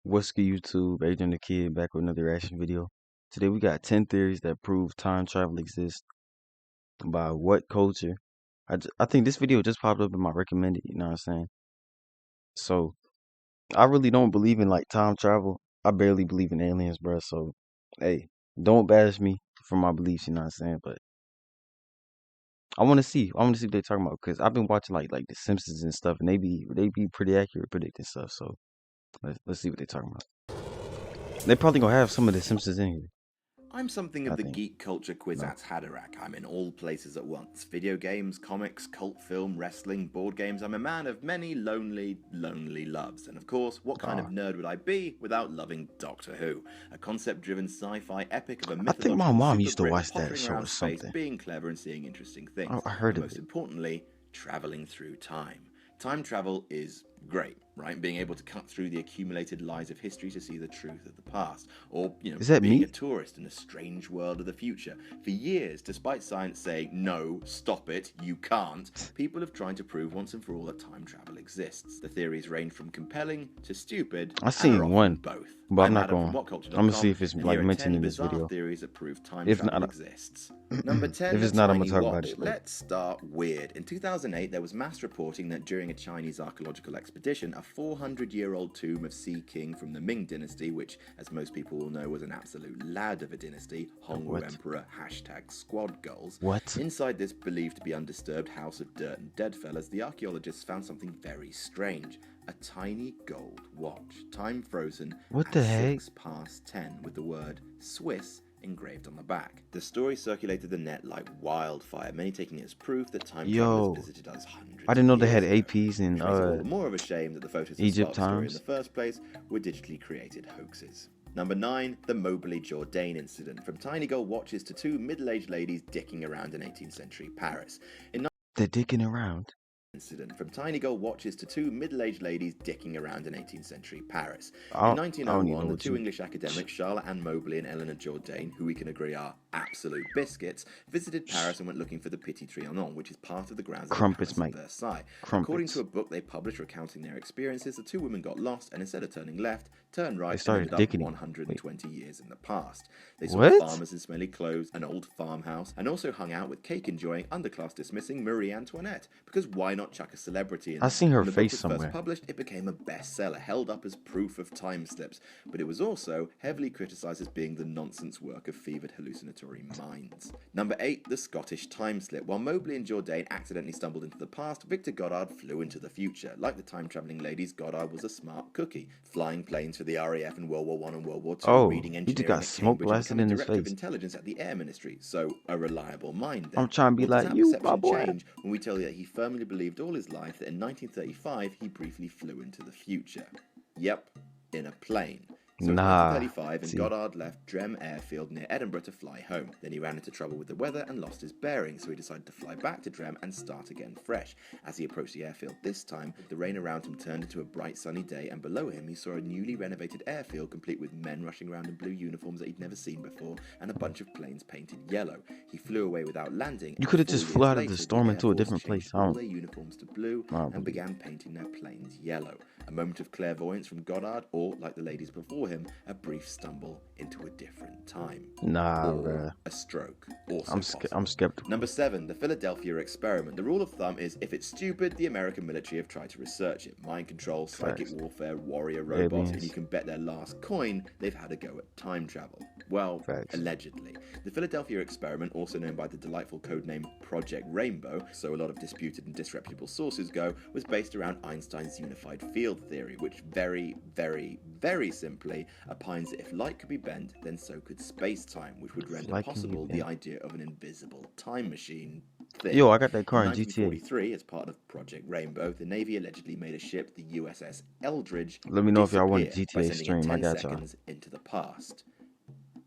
What's good, YouTube? Adrian the Kid back with another reaction video. Today we got 10 theories that prove time travel exists by what culture. I think this video just popped up in my recommended, you know what I'm saying? So I really don't believe in like time travel. I barely believe in aliens, bro. So hey, don't bash me for my beliefs, you know what I'm saying? But I want to see. I want to see what they're talking about because I've been watching like The Simpsons and stuff, and they be pretty accurate predicting stuff. So let's see what they're talking about. They probably gonna have some of The Simpsons in here, I'm something I of the think. geek culture No. Kwisatz Haderach. I'm in all places at once. Video games, comics, cult film, wrestling, board games. I'm a man of many lonely, lonely loves. And of course, what kind of Oh. nerd would I be without loving Doctor Who? A concept-driven sci-fi epic of a I think my mythological mom super used to Brit watch that pottering show around or space, something. being clever and seeing interesting things. I heard And of most it. importantly, traveling through time. Time travel is great, right? Being able to cut through the accumulated lies of history to see the truth of the past, or, Is that being a me? tourist in a strange world of the future. For years, despite science saying, no, stop it, you can't, people have tried to prove once and for all that time travel exists. The theories range from compelling to stupid, I and are seen often one, both. but I'm I'm not Adam from going. I'm gonna see WhatCulture.com, if it's and like here are mentioned 10 in this bizarre video. theories that prove time If travel not, exists. Number 10, if the it's not, I'm gonna tiny talk about watch. it later. Let's start weird. In 2008, there was mass reporting that during a Chinese archaeological expedition, a 400-year-old tomb of Sea King from the Ming Dynasty, which, as most people will know, was an absolute lad of a dynasty, Hongwu What? Emperor, hashtag squad goals. What? Inside this believed to be undisturbed house of dirt and deadfellas, the archaeologists found something very strange. A tiny gold watch, time frozen What at the heck? 10 with the word Swiss engraved on the back. The story circulated the net like wildfire, many taking it as proof that time travelers Yo, visited us I hundreds didn't of know they had years ago, APs in which makes it all the more of a shame that the photos that Egypt sparked the story in the times. first place were digitally created hoaxes. Number 9, the Mobley Jourdain incident. From tiny gold watches to two middle-aged ladies dicking around in 18th century Paris. In They're dicking around. incident, from tiny gold watches to two middle-aged ladies dicking around in 18th century Paris. In I don't even know 1901, the what two you. English academics, Charlotte Ann Mobley and Eleanor Jourdain, who we can agree are absolute biscuits, visited Paris and went looking for the Petit Trianon, which is part of the grounds of the Crumpets, Palace of mate. Versailles. According to Crumpets. a book they published recounting their experiences, the two women got lost and instead of turning left, turned They right and started ended up dicking. Wait, 120 years in the past. They saw what? farmers in smelly clothes, an old farmhouse, and also hung out with cake-enjoying, underclass dismissing Marie Antoinette, because why not chuck a celebrity in I there? seen her When the book face was first somewhere. published, it became a bestseller, held up as proof of time slips, but it was also heavily criticised as being the nonsense work of fevered hallucinatory minds. Number 8, the Scottish time slip. While Mobley and Jourdain accidentally stumbled into the past, Victor Goddard flew into the future. Like the time-travelling ladies, Goddard was a smart cookie, flying planes for the RAF in World War I and World War II, Oh, reading he just engineering got at smoke Cambridge and blasted becoming in his Director of face. Intelligence at the Air Ministry, so a reliable mind I'm then. trying to be Or does like that you, my perception boy. change when we tell you that he firmly believed all his life that in 1935 he briefly flew into the future? Yep, in a plane. So it was Nah. 1935 and See, Goddard left Drem Airfield near Edinburgh to fly home. Then he ran into trouble with the weather and lost his bearings, so he decided to fly back to Drem and start again fresh. As he approached the airfield this time, the rain around him turned into a bright sunny day, and below him he saw a newly renovated airfield complete with men rushing around in blue uniforms that he'd never seen before and a bunch of planes painted yellow. He flew away without landing, you and could have 4 just flew years out of the later the storm Air into a Force different place. changed all their uniforms to blue I don't and believe. began painting their planes yellow. A moment of clairvoyance from Goddard, or, like the ladies before him, a brief stumble into a different time. Nah, Or bruh. a stroke, also possible. I'm skeptical. Number 7, the Philadelphia experiment. The rule of thumb is if it's stupid, the American military have tried to research it. Mind control, psychic Facts. warfare, warrior robots, and you Aliens. can bet their last coin they've had a go at time travel. Well, Facts. allegedly. The Philadelphia experiment, also known by the delightful codename Project Rainbow, so a lot of disputed and disreputable sources go, was based around Einstein's unified field theory, which very, very, very simply opines that if light could be bent, then so could space-time, which would render Light can be possible the bent. idea of an invisible time machine thing. Yo, I got that In car in GTA. 1943, as part of Project Rainbow, the Navy allegedly made a ship, the USS Eldridge, Let me know if y'all want a disappear by GTA sending it stream. I 10 got y'all. seconds into the past.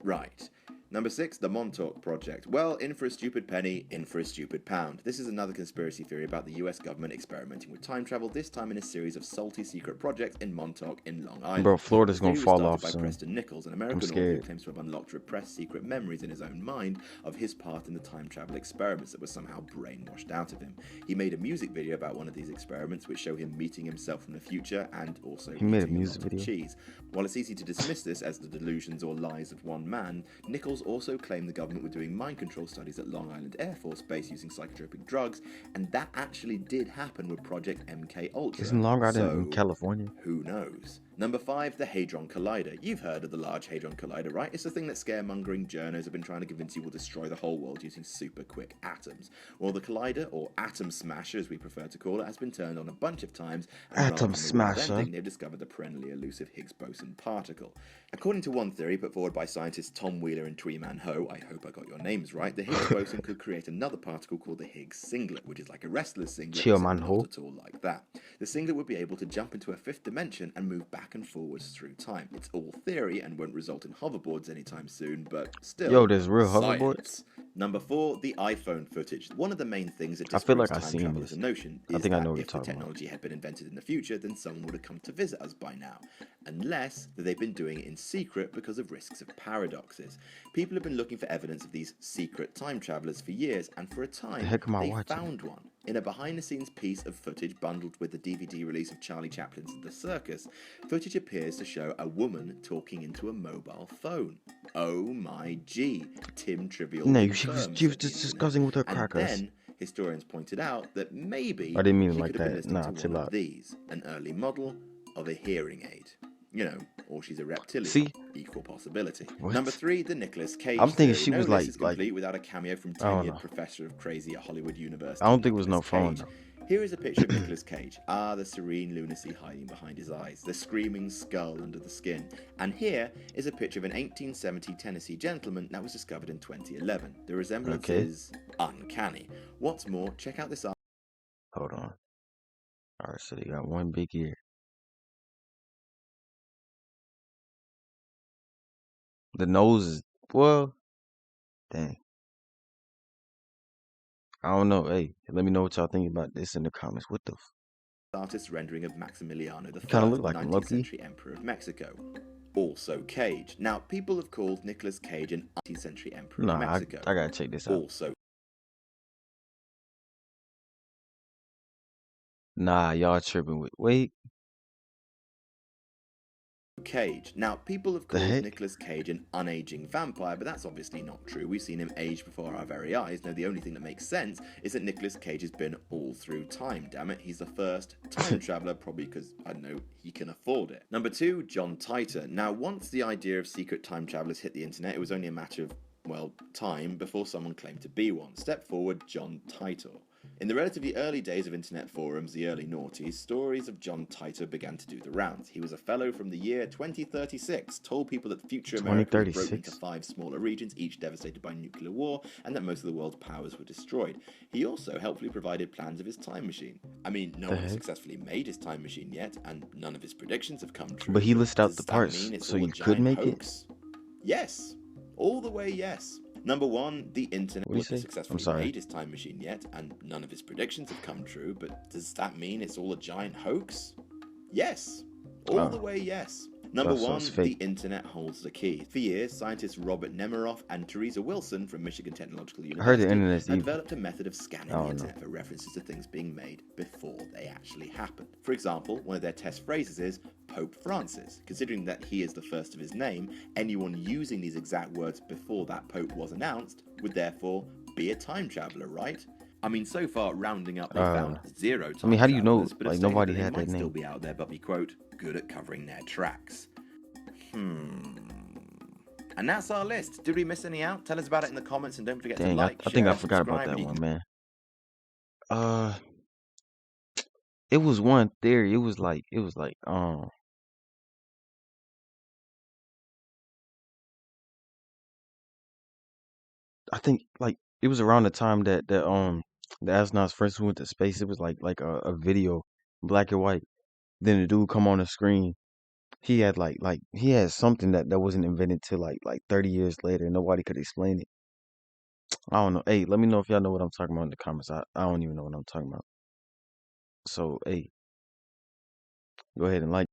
Right. Number 6, the Montauk Project. Well, in for a stupid penny, in for a stupid pound. This is another conspiracy theory about the US government experimenting with time travel, this time in a series of salty secret projects in Montauk in Long Island. Bro, The Florida's gonna theory was fall started off by soon. Preston Nichols, an I'm American author who scared. claims to have unlocked repressed secret memories in his own mind of his part in the time travel experiments that were somehow brainwashed out of him. He made a music video about one of these experiments which show him meeting himself from the future and also He made a eating music lot of video. cheese. While it's easy to dismiss this as the delusions or lies of one man, Nichols also claimed the government were doing mind control studies at Long Island Air Force Base using psychotropic drugs, and that actually did happen with Project MK Ultra. Isn't Long Island in So, California? who knows? Number 5, the Hadron Collider. You've heard of the Large Hadron Collider, right? It's the thing that scaremongering journos have been trying to convince you will destroy the whole world using super quick atoms. Well, the collider, or atom smasher as we prefer to call it, has been turned on a bunch of times, and rather Atom than the world smasher. ending, they've discovered the perennially elusive Higgs boson particle. According to one theory put forward by scientists Tom Wheeler and Tweeman Ho, I hope I got your names right, the Higgs boson could create another particle called the Higgs singlet, which is like a wrestler's singlet, Chill, except man, not ho. at all like that. The singlet would be able to jump into a fifth dimension and move back and forwards through time. It's all theory and won't result in hoverboards anytime soon, but still. Yo, there's real science. hoverboards? Number 4, the iPhone footage. One of the main things that I feel disproves like I've time seen travel this. as a notion I is think I that know what you're if the talking about. technology had been invented in the future, then someone would have come to visit us by now. Unless that they've been doing it in secret because of risks of paradoxes. People have been looking for evidence of these secret time travelers for years, and for a time, The heck am I they watching? found one. In a behind-the-scenes piece of footage bundled with the DVD release of Charlie Chaplin's The Circus, footage appears to show a woman talking into a mobile phone. Oh my G, Tim Trivial No, confirms, she was said the just internet. discussing with her And crackers. then historians pointed out that maybe I didn't mean it she like could have been that. listening Nah, to chill one out. of these, an early model of a hearing aid. You know, or she's a reptilian. See? Equal possibility. What? Number 3, the Nicolas Cage I'm thinking theory. she No was list like- is complete without a cameo from I don't tenured know. professor of crazy at Hollywood University. I don't think it was no Nicolas phone, Cage. though. Here is a picture of Nicolas Cage. Ah, the serene lunacy hiding behind his eyes, the screaming skull under the skin. And here is a picture of an 1870 Tennessee gentleman that was discovered in 2011. The resemblance Okay. is uncanny. What's more, check out this Hold on. Alright, so they got one big ear. The nose is, well, dang. I don't know. Hey, let me know what y'all think about this in the comments. What the f? artist's rendering of Maximiliano the kinda First, look like him, 19th low-key. century emperor of Mexico. Also Cage. Now, people have called Nicolas Cage an 19th century emperor Nah, of I Mexico. gotta check this out. Also Nah, y'all tripping with. Wait, Cage. Now, people have The called heck? Nicolas Cage an unaging vampire, but that's obviously not true. We've seen him age before our very eyes. Now, the only thing that makes sense is that Nicolas Cage has been all through time. Damn it, he's the first time traveler, probably because, I don't know, he can afford it. Number 2, John Titor. Now, once the idea of secret time travelers hit the internet, it was only a matter of, well, time before someone claimed to be one. Step forward, John Titor. In the relatively early days of internet forums, the early noughties, stories of John Titor began to do the rounds. He was a fellow from the year 2036, told people that future America was broken into 2036? 5 smaller regions, each devastated by nuclear war, and that most of the world's powers were destroyed. He also helpfully provided plans of his time machine. I mean, no The one has heck? successfully made his time machine yet, and none of his predictions have come true. But he listed out Does the that parts mean it's so all a you could giant make it? hoax? Yes. All the way yes. Number 1, the internet What'd you wasn't say? successfully I'm sorry. made his time machine yet, and none of his predictions have come true, but does that mean it's all a giant hoax? Yes. All Oh. the way yes. Number So 1, it's the fake. internet holds the key. For years, scientists Robert Nemiroff and Teresa Wilson from Michigan Technological I heard University the internet's have evil. developed a method of scanning I the don't know. internet for references to things being made before they actually happened. For example, one of their test phrases is Pope Francis. Considering that he is the first of his name, anyone using these exact words before that Pope was announced would therefore be a time traveler, right? I mean, so far, rounding up, they found 0 time I mean, how do you know, travelers, but have like, stated nobody that they had that might still name? be out there, but be, quote, good at covering their tracks. And that's our list. Did we miss any out? Tell us about it in the comments, and don't forget to Dang, like, I think I share, forgot about subscribe, that and you one, can man. It was one theory. It was like, I think like it was around the time that the astronauts first went to space. It was like a video, black and white. Then the dude come on the screen he had he had something that wasn't invented till like 30 years later. Nobody could explain it. I don't know. Hey, let me know if y'all know what I'm talking about in the comments. I don't even know what I'm talking about. So, hey, go ahead and like.